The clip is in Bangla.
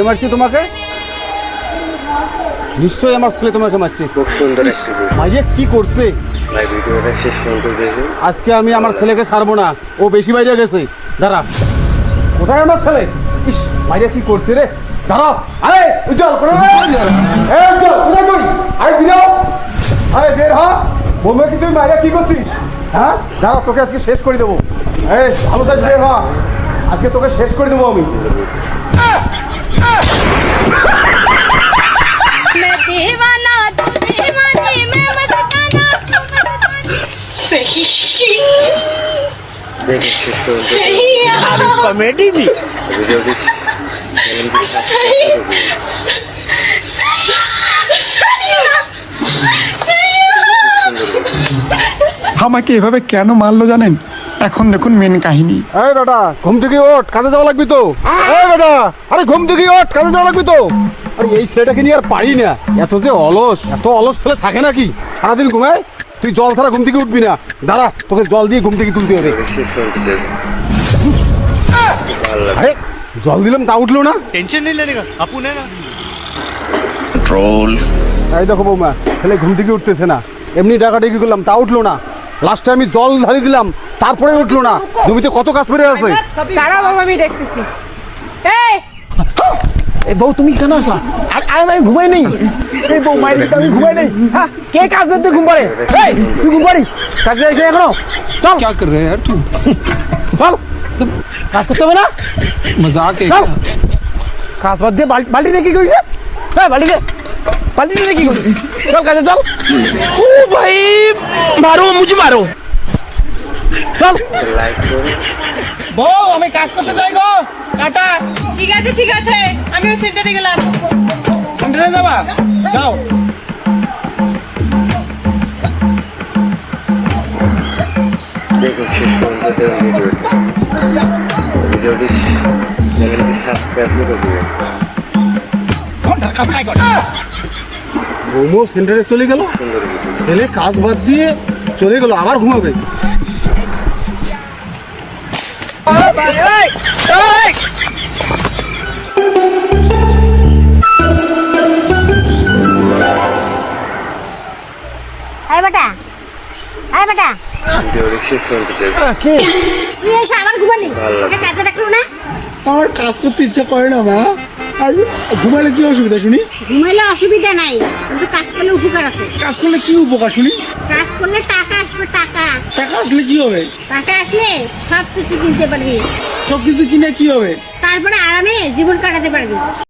মারছি তোমাকে, নিশ্চয়ই আমার ছেলে তোমাকে মারছে। খুব সুন্দর একটি ভাইয়া কি করছে? ভাই ভিডিওটা শেষ পর্যন্ত দেখুন। আজকে আমি আমার ছেলেকে ছাড়বো না, ও বেশি বাইরে গেছে। দাঁড়া, কোথায় আমার ছেলে? ইস, ভাইয়া কি করছে রে? দাঁড়াও, আরে উজ্জ্বল কোথায়? এই উজ্জ্বল কোথায় তুই? আরে বিরাও, আরে বের হ। বলবে কি তুই ভাইয়া কি করছিস? হ্যাঁ দাঁড়া, তোকে আজকে শেষ করে দেবো। এই ভালো কাজ, বের হ, আজকে তোকে শেষ করে দেবো আমি। मैं दीवाना तू दीवानी मैं मस्ताना तू मस्तानी सही দেখুন শেষ পর্যন্ত सही कॉमेडी भी ভিডিওটি सही আমাকে এভাবে কেন মারলো জানেন? এখন দেখুন মেন কাহিনী। এই বেটা, ঘুম থেকে ওঠ, কাজে যাওয়া লাগবে তো। এই বেটা, আরে ঘুম থেকে ওঠ, কাজে যাওয়া লাগবে তো। আরে এই ছেলেটাকে নিয়ে আর পারি না, এত যে অলস, এত অলস ছেলে থাকে নাকি? সারাদিন ঘুমায়, তুই জল ছাড়া ঘুম থেকে উঠবি না। দাঁড়া, তোকে জল দিয়ে ঘুম থেকে তুলতে হবে। শেষ পর্যন্ত দেখুন। ভালো লাগে। আরে জল দিলাম তা উঠলো না। टेंशन नहीं लेने का अपन है ना। এই দেখো বৌমা, ছেলে ঘুম থেকে উঠতেছে না, এমনি ডাকাডাকি করলাম তা উঠলো না। লাস্টে আমি জল ঢালি দিলাম, তারপরে উঠলো না। জমিতে কত কাজ পেরে আছে। দাঁড়াও বাবা, আমি দেখতেছি। এই এই বউ তুমি কেন আসলা? আমি ঘুমাই নেই। এই বউ মাইরি, আমি ঘুমাই নেই। হ্যাঁ, কে কাজ করতে ঘুম পারে? এই তুই ঘুম পারিস? কাজে এসে এখনো চল। क्या कर रहे हैं यार तू? চল, কাজ করতে হবে না? मजाक है চল, क्या? কাজ বাদ দিয়ে বালতি দিয়ে কি করিস? হ্যাঁ, বালতি দিয়ে কি করিস? চল কাজে চল। ও ভাই, মারো মুঝে মারো। চল লাইক করুন। বউ, আমি কাজ করতে যাই গো। টাটা। ঠিক আছে, আমি ওই সেন্টারে গেলাম। সেন্টারে যাবা? যাও। দেখুন শেষ পর্যন্ত দেখুন ভিডিওটি চ্যানেলটি সাবস্ক্রাইব করে দেবেন। ঘন্টার কাজ খাই কর। বৌমা সেন্টারে চলে গেল, সুন্দর ভিডিও। ছেলে কাজ বাদ দিয়ে চলে গেল, আবার ঘুমাবে। আয় বেটা, আয় বেটা, ভিডিওটি শেষ পর্যন্ত দেখুন। কি? তুই এসে আবার ঘুমালি? ভালো লাগে। তোকে কাজে রাখলো না? আমার কাজ করতে ইচ্ছা করে না মা। আর ঘুমালে কি অসুবিধা শুনি? ঘুমাইলে অসুবিধা নাই, কিন্তু কাজ করলে উপকার আছে। কাজ করলে কি উপকার শুনি? কাজ করলে টাকা আসবে, টাকা। টাকা আসলে কি হবে? টাকা আসলে সব কিছু কিনতে পারবি, সবকিছু কিনে কি হবে? তারপরে আরামে জীবন কাটাতে পারবি।